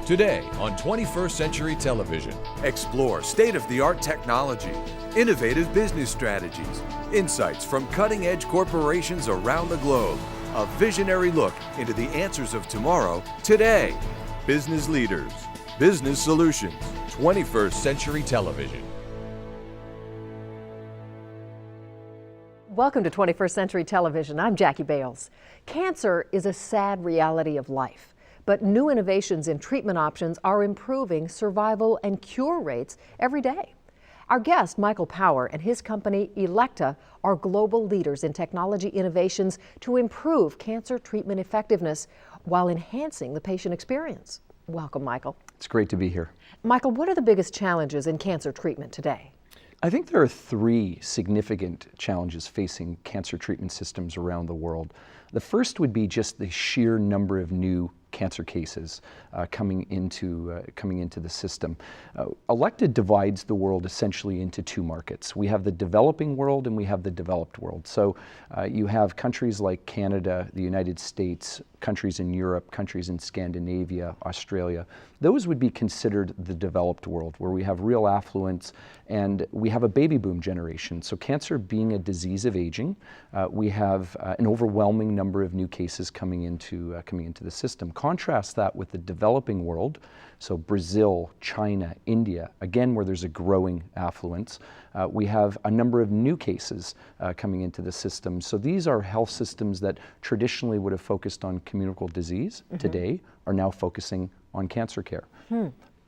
Today on 21st Century Television. Explore state-of-the-art technology, innovative business strategies, insights from cutting-edge corporations around the globe. A visionary look into the answers of tomorrow, today. Business leaders, business solutions. 21st Century Television. Welcome to 21st Century Television. I'm Jackie Bales. Cancer is a sad reality of life, but new innovations in treatment options are improving survival and cure rates every day. Our guest, Michael Power, and his company, Elekta, are global leaders in technology innovations to improve cancer treatment effectiveness while enhancing the patient experience. Welcome, Michael. It's great to be here. Michael, what are the biggest challenges in cancer treatment today? I think there are three significant challenges facing cancer treatment systems around the world. The first would be just the sheer number of new cancer cases coming into the system. Elekta divides the world essentially into two markets. We have the developing world and we have the developed world. So you have countries like Canada, the United States, countries in Europe, countries in Scandinavia, Australia. Those would be considered the developed world, where we have real affluence and we have a baby boom generation. So cancer being a disease of aging, we have an overwhelming number of new cases coming into the system. Contrast that with the developing world, so Brazil, China, India, again where there's a growing affluence. We have a number of new cases coming into the system. So these are health systems that traditionally would have focused on communicable disease, today are now focusing on cancer care.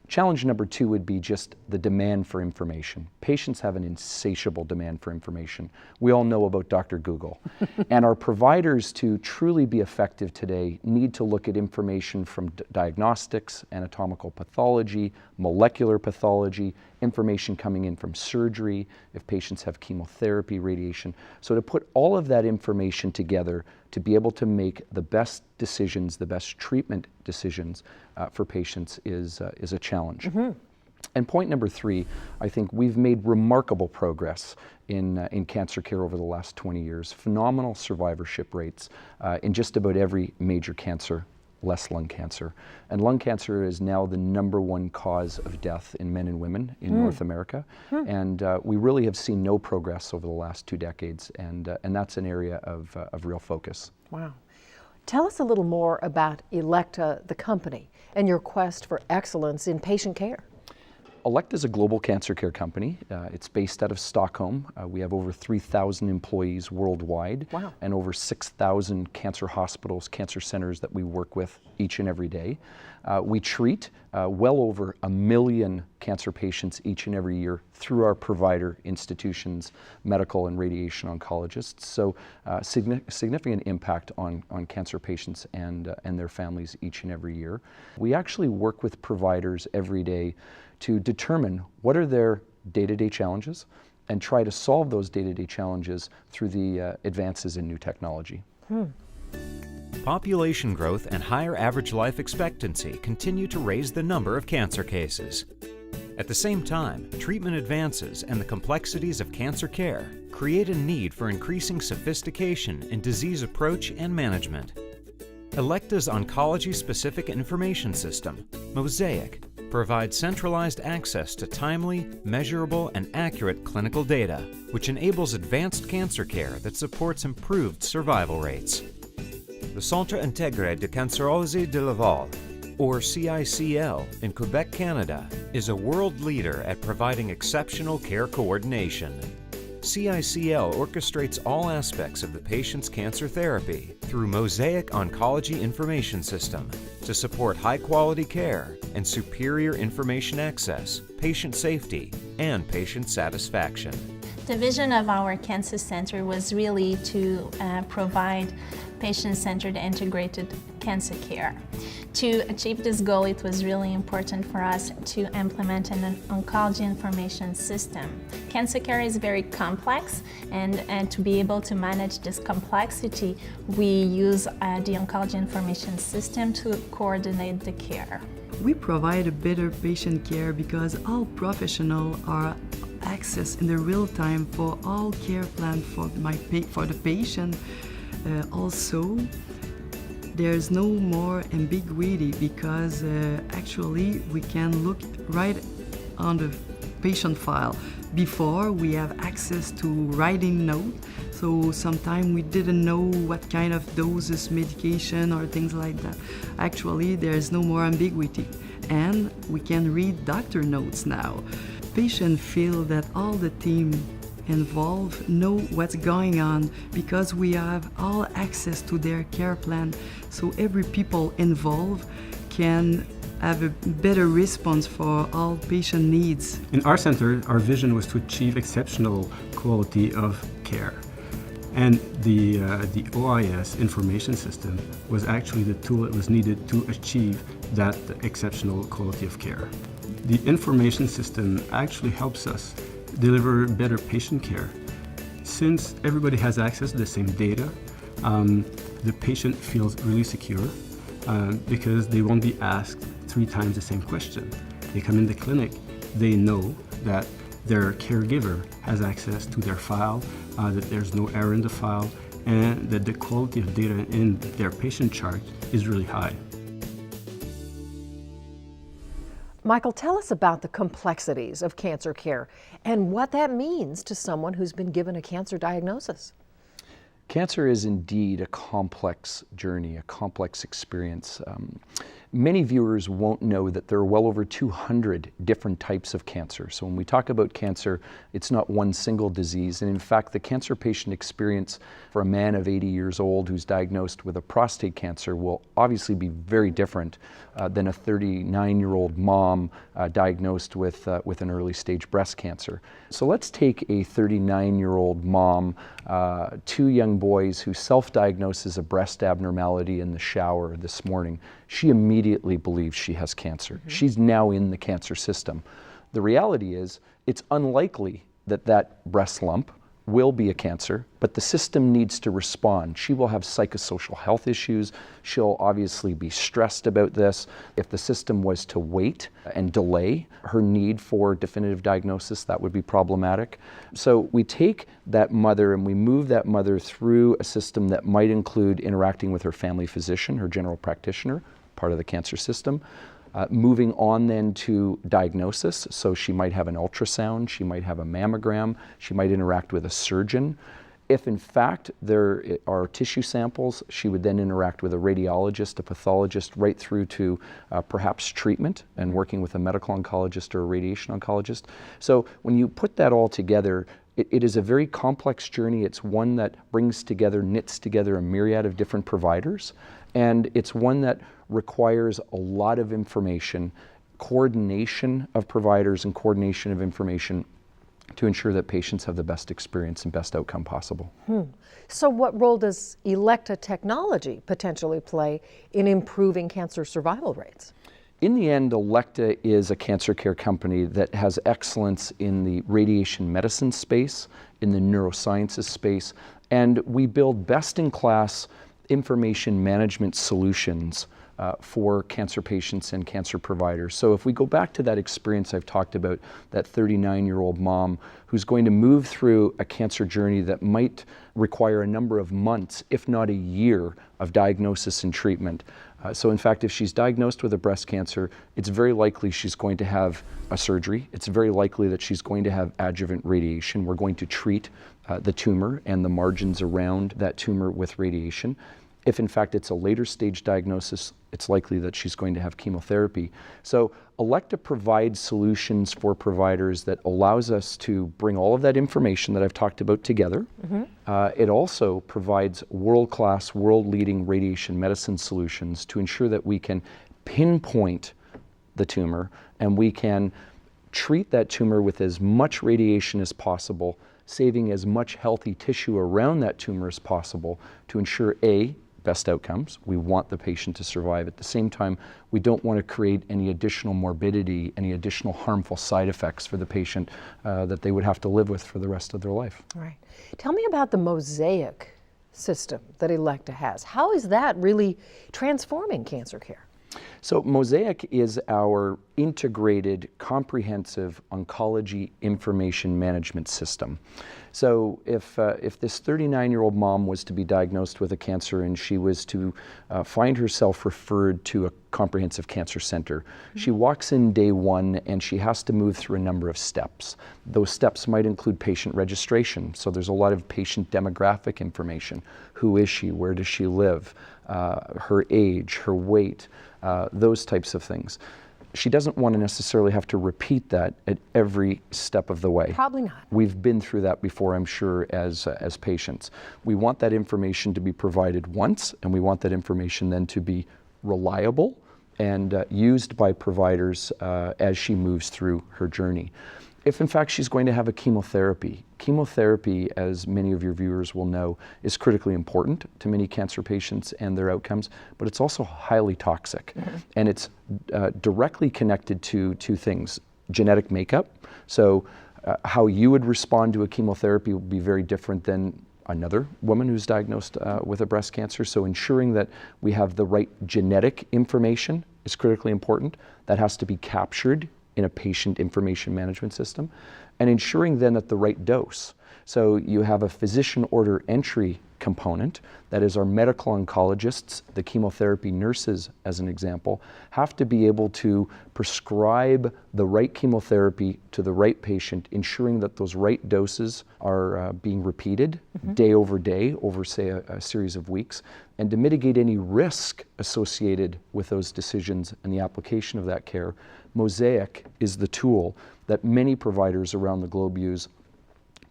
Challenge number two would be just the demand for information. Patients have an insatiable demand for information. We all know about Dr. Google. And our providers, to truly be effective today, need to look at information from diagnostics, anatomical pathology, molecular pathology, information coming in from surgery, if patients have chemotherapy, radiation. So to put all of that information together to be able to make the best decisions, the best treatment decisions for patients is a challenge. And point number three, I think we've made remarkable progress in cancer care over the last 20 years. Phenomenal survivorship rates in just about every major cancer, less lung cancer. And lung cancer is now the #1 cause of death in men and women in North America. And we really have seen no progress over the last 2 decades, and that's an area of real focus. Wow. Tell us a little more about Elekta, the company, and your quest for excellence in patient care. Elekta is a global cancer care company. It's based out of Stockholm. We have over 3,000 employees worldwide. Wow. And over 6,000 cancer hospitals, cancer centers that we work with each and every day. We treat well over 1 million cancer patients each and every year through our provider institutions, medical and radiation oncologists. So significant impact on cancer patients and their families each and every year. We actually work with providers every day to determine what are their day-to-day challenges and try to solve those day-to-day challenges through the advances in new technology. Population growth and higher average life expectancy continue to raise the number of cancer cases. At the same time, treatment advances and the complexities of cancer care create a need for increasing sophistication in disease approach and management. Elekta's oncology-specific information system, Mosaic, provides centralized access to timely, measurable, and accurate clinical data, which enables advanced cancer care that supports improved survival rates. The Centre Intégré de Cancérologie de Laval, or CICL, in Quebec, Canada, is a world leader at providing exceptional care coordination. CICL orchestrates all aspects of the patient's cancer therapy through Mosaic Oncology Information System to support high-quality care and superior information access, patient safety, and patient satisfaction. The vision of our cancer center was really to provide patient-centered integrated cancer care. To achieve this goal, it was really important for us to implement an oncology information system. Cancer care is very complex, and to be able to manage this complexity, we use the oncology information system to coordinate the care. We provide a better patient care because all professionals are access in the real time for all care plan for the patient. Also, there's no more ambiguity because actually we can look right on the patient file. Before, we have access to writing note, so sometimes we didn't know what kind of doses, medication or things like that. Actually, there's no more ambiguity, and we can read doctor notes now. Patients feel that all the team involved know what's going on because we have all access to their care plan, so every people involved can have a better response for all patient needs. In our center, our vision was to achieve exceptional quality of care. And the OIS information system was actually the tool that was needed to achieve that exceptional quality of care. The information system actually helps us deliver better patient care. Since everybody has access to the same data, the patient feels really secure because they won't be asked 3 times the same question. They come in the clinic, they know that their caregiver has access to their file, that there's no error in the file, and that the quality of data in their patient chart is really high. Michael, tell us about the complexities of cancer care and what that means to someone who's been given a cancer diagnosis. Cancer is indeed a complex journey, a complex experience. Many viewers won't know that there are well over 200 different types of cancer. So when we talk about cancer, it's not one single disease. And in fact, the cancer patient experience for a man of 80 years old who's diagnosed with a prostate cancer will obviously be very different than a 39-year-old mom diagnosed with an early stage breast cancer. So let's take a 39-year-old mom, 2 young boys who self-diagnoses a breast abnormality in the shower this morning. She immediately believes she has cancer. Mm-hmm. She's now in the cancer system. The reality is, it's unlikely that that breast lump will be a cancer, but the system needs to respond. She will have psychosocial health issues. She'll obviously be stressed about this. If the system was to wait and delay her need for definitive diagnosis, that would be problematic. So we take that mother and we move that mother through a system that might include interacting with her family physician, her general practitioner, part of the cancer system. Moving on then to diagnosis, so she might have an ultrasound, she might have a mammogram, she might interact with a surgeon. If in fact there are tissue samples, she would then interact with a radiologist, a pathologist, right through to perhaps treatment and working with a medical oncologist or a radiation oncologist. So when you put that all together, it is a very complex journey. It's one that brings together, knits together a myriad of different providers, and it's one that requires a lot of information, coordination of providers and coordination of information to ensure that patients have the best experience and best outcome possible. So what role does Elekta technology potentially play in improving cancer survival rates? In the end, Elekta is a cancer care company that has excellence in the radiation medicine space, in the neurosciences space, and we build best-in-class information management solutions for cancer patients and cancer providers. So if we go back to that experience I've talked about, that 39-year-old mom who's going to move through a cancer journey that might require a number of months, if not a year, of diagnosis and treatment. So in fact, if she's diagnosed with a breast cancer, it's very likely she's going to have a surgery. It's very likely that she's going to have adjuvant radiation. We're going to treat the tumor and the margins around that tumor with radiation. If in fact it's a later stage diagnosis, it's likely that she's going to have chemotherapy. So Elekta provides solutions for providers that allows us to bring all of that information that I've talked about together. Mm-hmm. It also provides world-class, world-leading radiation medicine solutions to ensure that we can pinpoint the tumor and we can treat that tumor with as much radiation as possible, saving as much healthy tissue around that tumor as possible to ensure best outcomes. We want the patient to survive. At the same time, we don't want to create any additional morbidity, any additional harmful side effects for the patient that they would have to live with for the rest of their life. All right. Tell me about the mosaic system that Elekta has. How is that really transforming cancer care? So Mosaic is our integrated, comprehensive oncology information management system. So if this 39-year-old mom was to be diagnosed with a cancer and she was to find herself referred to a comprehensive cancer center, she walks in day one and she has to move through a number of steps. Those steps might include patient registration. So there's a lot of patient demographic information. Who is she? Where does she live? Her age, her weight, those types of things. She doesn't want to necessarily have to repeat that at every step of the way. Probably not. We've been through that before, I'm sure, as patients. We want that information to be provided once, and we want that information then to be reliable and used by providers as she moves through her journey. If in fact she's going to have a chemotherapy, as many of your viewers will know, is critically important to many cancer patients and their outcomes, but it's also highly toxic. And it's directly connected to two things: genetic makeup. So how you would respond to a chemotherapy would be very different than another woman who's diagnosed with a breast cancer. So ensuring that we have the right genetic information is critically important. That has to be captured in a patient information management system, and ensuring then at the right dose. So you have a physician order entry component, that is our medical oncologists, the chemotherapy nurses as an example, have to be able to prescribe the right chemotherapy to the right patient, ensuring that those right doses are being repeated day over day over, say, a series of weeks, and to mitigate any risk associated with those decisions and the application of that care. Mosaic is the tool that many providers around the globe use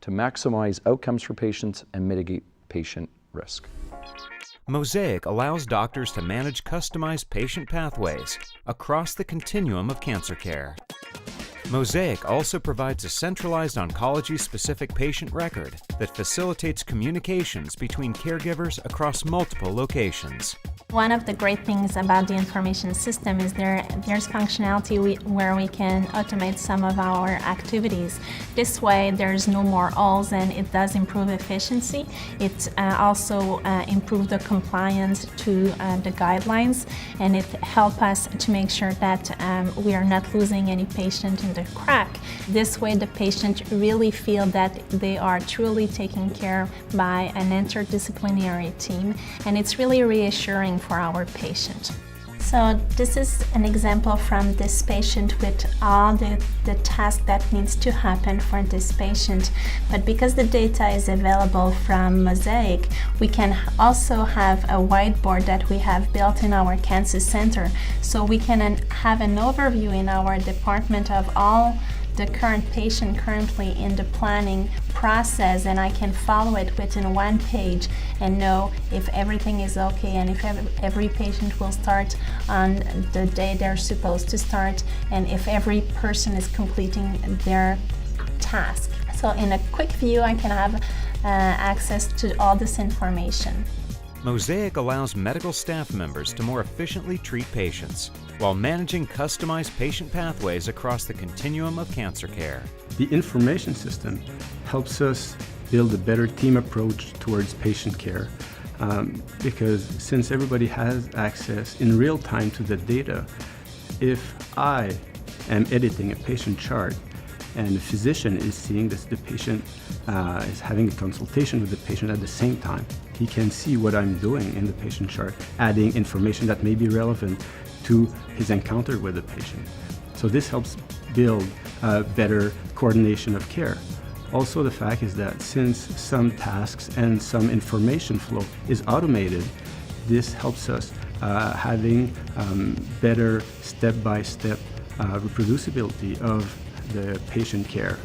to maximize outcomes for patients and mitigate patient risk. Mosaic allows doctors to manage customized patient pathways across the continuum of cancer care. Mosaic also provides a centralized oncology-specific patient record that facilitates communications between caregivers across multiple locations. One of the great things about the information system is there's functionality where we can automate some of our activities. This way there's no more alls, and it does improve efficiency. It also improves the compliance to the guidelines, and it helps us to make sure that we are not losing any patient in the crack. This way the patient really feel that they are truly taken care by an interdisciplinary team, and it's really reassuring for our patient. So this is an example from this patient with all the tasks that needs to happen for this patient. But because the data is available from Mosaic, we can also have a whiteboard that we have built in our cancer center. So we can have an overview in our department of all the current patient currently in the planning process, and I can follow it within one page and know if everything is okay and if every patient will start on the day they're supposed to start, and if every person is completing their task. So in a quick view, I can have access to all this information. Mosaic allows medical staff members to more efficiently treat patients while managing customized patient pathways across the continuum of cancer care. The information system helps us build a better team approach towards patient care because since everybody has access in real time to the data, if I am editing a patient chart and the physician is seeing that the patient is having a consultation with the patient at the same time, he can see what I'm doing in the patient chart, adding information that may be relevant to his encounter with the patient. So this helps build better coordination of care. Also, the fact is that since some tasks and some information flow is automated, this helps us having better step-by-step reproducibility of the patient care.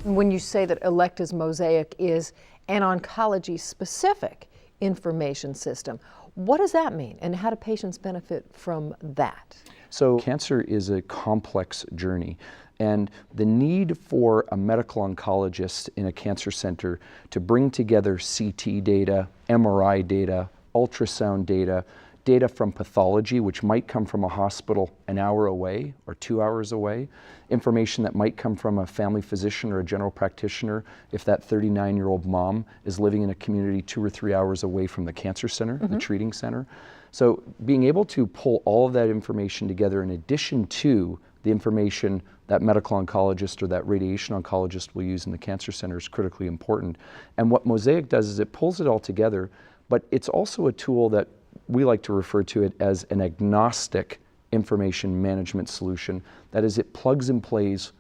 When you say that Elekta's Mosaic is an oncology-specific information system, what does that mean, and how do patients benefit from that? So cancer is a complex journey, and the need for a medical oncologist in a cancer center to bring together CT data, MRI data, ultrasound data, data from pathology, which might come from a hospital an hour away or 2 hours away, information that might come from a family physician or a general practitioner if that 39-year-old mom is living in a community 2 or 3 hours away from the cancer center, the treating center. So being able to pull all of that information together in addition to the information that medical oncologist or that radiation oncologist will use in the cancer center is critically important. And what Mosaic does is it pulls it all together, but it's also a tool that we like to refer to it as an agnostic information management solution. That is, it plugs and plays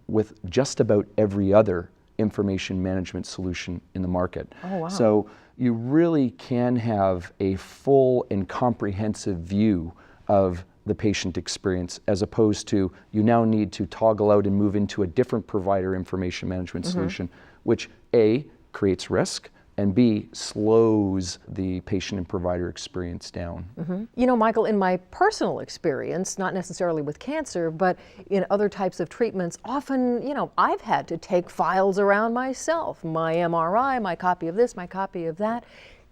with just about every other information management solution in the market. Oh, wow. So you really can have a full and comprehensive view of the patient experience, as opposed to you now need to toggle out and move into a different provider information management solution, which A, creates risk, and B, slows the patient and provider experience down. You know, Michael, in my personal experience, not necessarily with cancer, but in other types of treatments, often, you know, I've had to take files around myself, my MRI, my copy of this, my copy of that.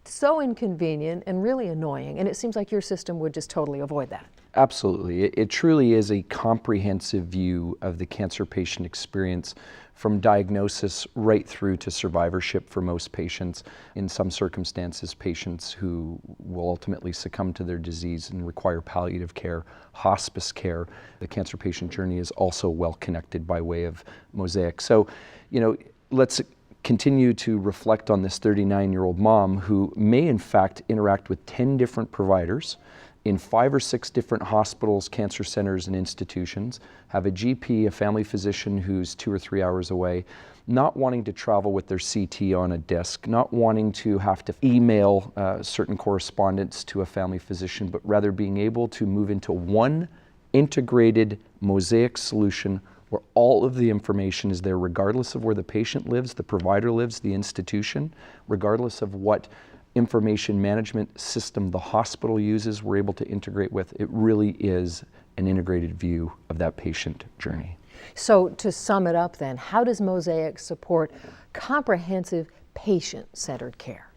So inconvenient and really annoying, and it seems like your system would just totally avoid that. Absolutely. It truly is a comprehensive view of the cancer patient experience, from diagnosis right through to survivorship for most patients. In some circumstances, patients who will ultimately succumb to their disease and require palliative care, hospice care. The cancer patient journey is also well connected by way of Mosaic. So, you know, let's continue to reflect on this 39-year-old mom who may in fact interact with 10 different providers in 5 or 6 different hospitals, cancer centers, and institutions, have a GP, a family physician who's 2 or 3 hours away, not wanting to travel with their CT on a disc, not wanting to have to email certain correspondence to a family physician, but rather being able to move into one integrated Mosaic solution where all of the information is there, regardless of where the patient lives, the provider lives, the institution, regardless of what information management system the hospital uses, we're able to integrate with. It really is an integrated view of that patient journey. So to sum it up then, how does Mosaic support comprehensive patient-centered care?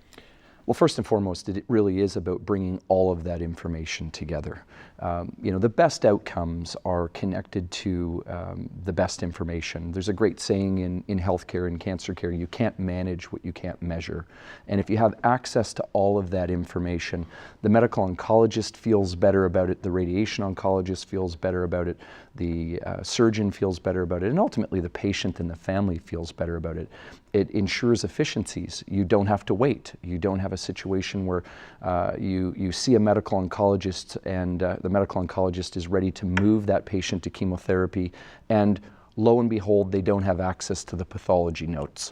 Well, first and foremost, it really is about bringing all of that information together. You know, the best outcomes are connected to the best information. There's a great saying in healthcare and cancer care, you can't manage what you can't measure. And if you have access to all of that information, the medical oncologist feels better about it, the radiation oncologist feels better about it, the surgeon feels better about it, and ultimately the patient and the family feels better about it. It ensures efficiencies. You don't have to wait. You don't have a situation where you see a medical oncologist and the medical oncologist is ready to move that patient to chemotherapy, and lo and behold, they don't have access to the pathology notes.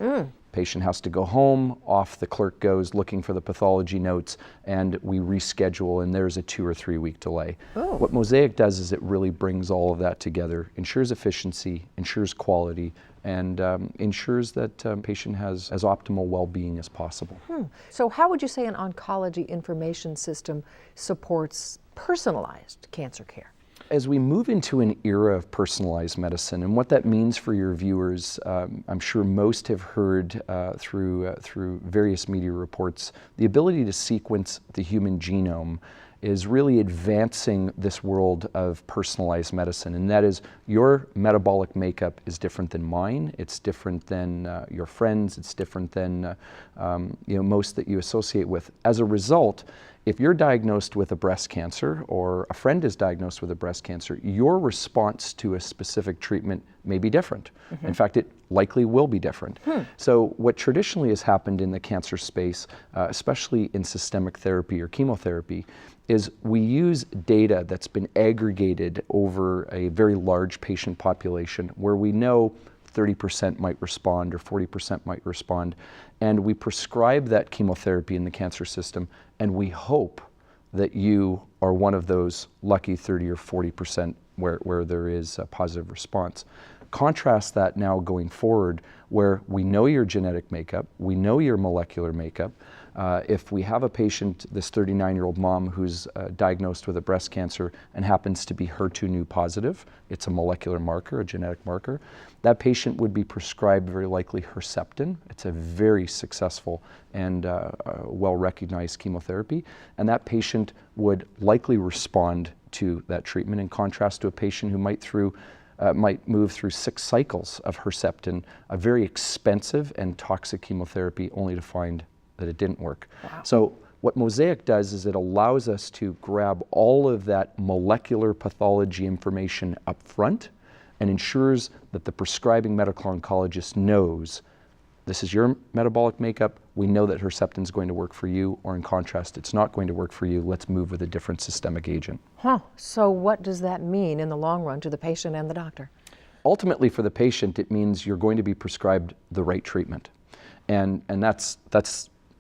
Patient has to go home, off the clerk goes looking for the pathology notes, and we reschedule, and there's a 2 or 3 week delay. What Mosaic does is it really brings all of that together, ensures efficiency, ensures quality, and ensures that patient has as optimal well-being as possible. So how would you say an oncology information system supports personalized cancer care? As we move into an era of personalized medicine, and what that means for your viewers, I'm sure most have heard through various media reports, the ability to sequence the human genome is really advancing this world of personalized medicine. And that is, your metabolic makeup is different than mine, it's different than your friends, it's different than most that you associate with. As a result, if you're diagnosed with a breast cancer or a friend is diagnosed with a breast cancer, your response to a specific treatment may be different. In fact, it likely will be different. So what traditionally has happened in the cancer space, especially in systemic therapy or chemotherapy, is we use data that's been aggregated over a very large patient population where we know 30% might respond or 40% might respond, and we prescribe that chemotherapy in the cancer system, and we hope that you are one of those lucky 30 or 40% where there is a positive response. Contrast that now going forward, where we know your genetic makeup, we know your molecular makeup, if we have a patient, this 39-year-old mom who's diagnosed with a breast cancer and happens to be HER2 positive, it's a molecular marker, a genetic marker, that patient would be prescribed very likely Herceptin. It's a very successful and well-recognized chemotherapy, and that patient would likely respond to that treatment, in contrast to a patient who might move through 6 cycles of Herceptin, a very expensive and toxic chemotherapy, only to find that it didn't work. Wow. So what Mosaic does is it allows us to grab all of that molecular pathology information up front and ensures that the prescribing medical oncologist knows this is your metabolic makeup, we know that Herceptin is going to work for you, or in contrast, it's not going to work for you, let's move with a different systemic agent. So what does that mean in the long run to the patient and the doctor? Ultimately, for the patient, it means you're going to be prescribed the right treatment. And that's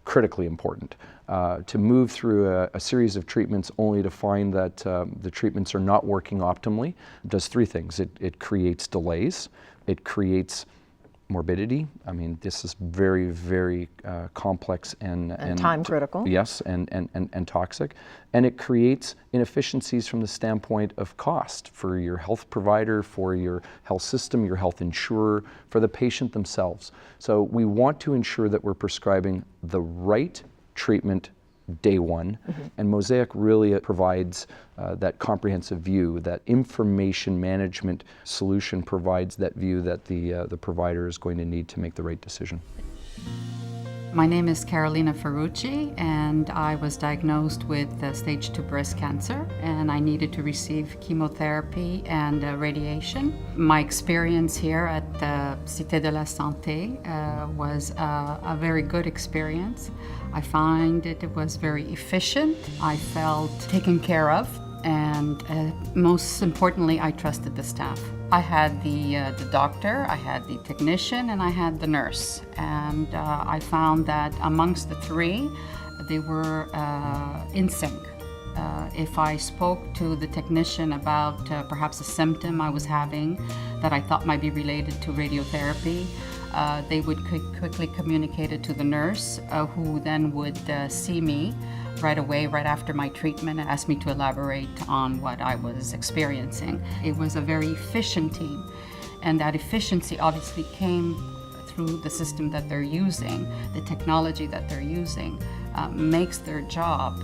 critically important. To move through a series of treatments only to find that the treatments are not working optimally does 3 things. It creates delays, it creates morbidity. I mean, this is very, very complex and time critical. Yes, and toxic. And it creates inefficiencies from the standpoint of cost for your health provider, for your health system, your health insurer, for the patient themselves. So we want to ensure that we're prescribing the right treatment day one, and Mosaic really provides that comprehensive view. That information management solution provides that view that the provider is going to need to make the right decision. My name is Carolina Ferrucci, and I was diagnosed with stage 2 breast cancer, and I needed to receive chemotherapy and radiation. My experience here at Cité de la Santé was a very good experience. I find it was very efficient. I felt taken care of, and most importantly, I trusted the staff. I had the doctor, I had the technician, and I had the nurse. And I found that amongst the 3, they were in sync. If I spoke to the technician about perhaps a symptom I was having that I thought might be related to radiotherapy, they would quickly communicate it to the nurse, who then would see me right away, right after my treatment, and asked me to elaborate on what I was experiencing. It was a very efficient team, and that efficiency obviously came through the system that they're using. The technology that they're using makes their job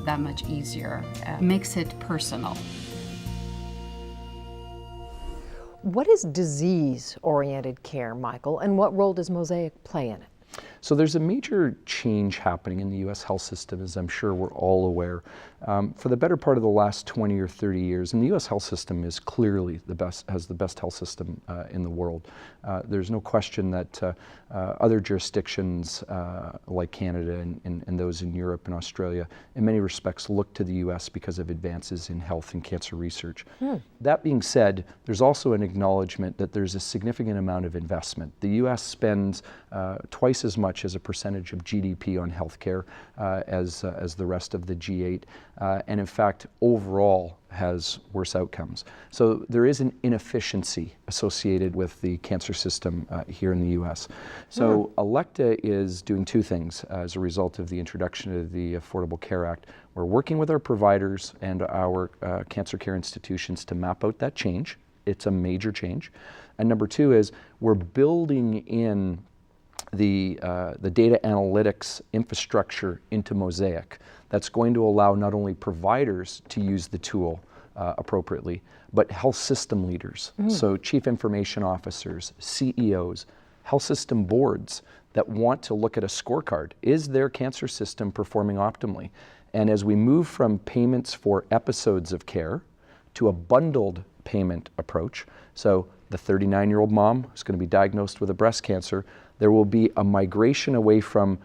that much easier, makes it personal. What is disease-oriented care, Michael, and what role does Mosaic play in it? So there's a major change happening in the U.S. health system, as I'm sure we're all aware. For the better part of the last 20 or 30 years, and the U.S. health system is clearly has the best health system in the world. There's no question that other jurisdictions like Canada and those in Europe and Australia, in many respects, look to the U.S. because of advances in health and cancer research. That being said, there's also an acknowledgement that there's a significant amount of investment. The U.S. spends twice as much as a percentage of GDP on healthcare as the rest of the G8, and in fact, overall has worse outcomes. So there is an inefficiency associated with the cancer system here in the U.S. So Elekta is doing 2 things as a result of the introduction of the Affordable Care Act. We're working with our providers and our cancer care institutions to map out that change. It's a major change. And number 2 is we're building in the data analytics infrastructure into Mosaic that's going to allow not only providers to use the tool appropriately, but health system leaders, so chief information officers, CEOs, health system boards that want to look at a scorecard. Is their cancer system performing optimally? And as we move from payments for episodes of care to a bundled payment approach, so the 39-year-old mom who's going to be diagnosed with a breast cancer, there will be a migration away from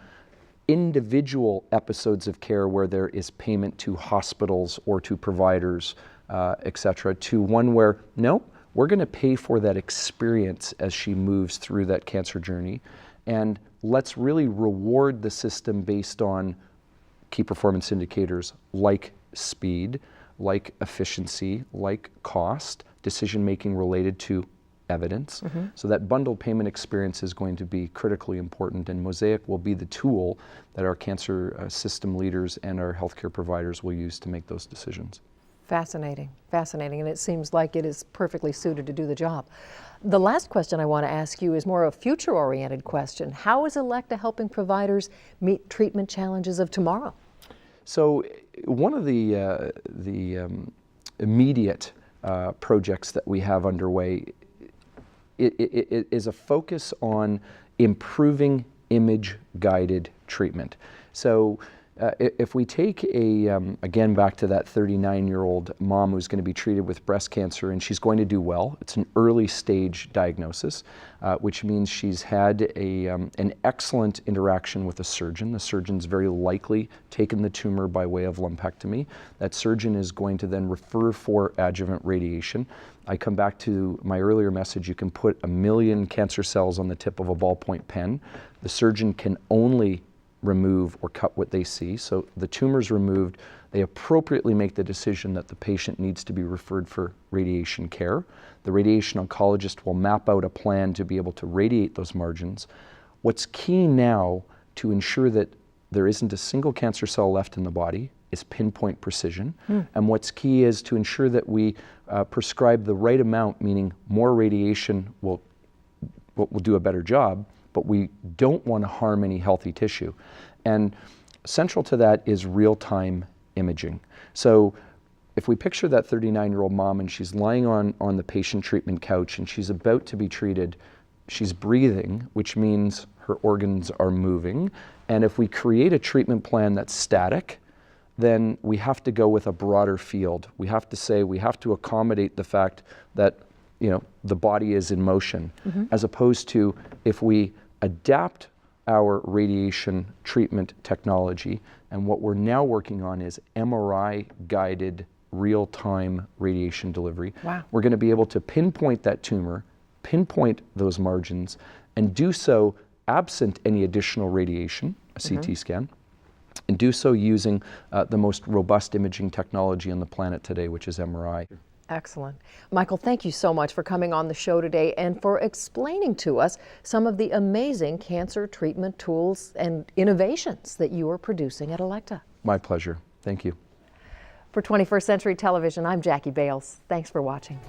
individual episodes of care where there is payment to hospitals or to providers, et cetera, to one where, no, we're going to pay for that experience as she moves through that cancer journey. And let's really reward the system based on key performance indicators like speed, like efficiency, like cost, decision-making related to evidence. So that bundled payment experience is going to be critically important, and Mosaic will be the tool that our cancer system leaders and our healthcare providers will use to make those decisions. Fascinating, fascinating, and it seems like it is perfectly suited to do the job. The last question I want to ask you is more a future-oriented question. How is Elekta helping providers meet treatment challenges of tomorrow? So one of the immediate projects that we have underway it is a focus on improving image-guided treatment. So if we take again back to that 39-year-old mom who's going to be treated with breast cancer, and she's going to do well. It's an early stage diagnosis, which means she's had an excellent interaction with a surgeon. The surgeon's very likely taken the tumor by way of lumpectomy. That surgeon is going to then refer for adjuvant radiation. I come back to my earlier message, you can put 1 million cancer cells on the tip of a ballpoint pen. The surgeon can only remove or cut what they see. So the tumor's removed, they appropriately make the decision that the patient needs to be referred for radiation care. The radiation oncologist will map out a plan to be able to radiate those margins. What's key now to ensure that there isn't a single cancer cell left in the body is pinpoint precision. And what's key is to ensure that we prescribe the right amount, meaning more radiation will do a better job, but we don't want to harm any healthy tissue. And central to that is real-time imaging. So if we picture that 39-year-old mom and she's lying on the patient treatment couch and she's about to be treated, she's breathing, which means her organs are moving. And if we create a treatment plan that's static, then we have to go with a broader field. We have to say, we have to accommodate the fact that the body is in motion, as opposed to if we adapt our radiation treatment technology, and what we're now working on is MRI-guided real-time radiation delivery. Wow. We're going to be able to pinpoint that tumor, pinpoint those margins, and do so absent any additional radiation, a CT scan, and do so using the most robust imaging technology on the planet today, which is MRI. Excellent. Michael, thank you so much for coming on the show today and for explaining to us some of the amazing cancer treatment tools and innovations that you are producing at Elekta. My pleasure. Thank you. For 21st Century Television, I'm Jackie Bales. Thanks for watching.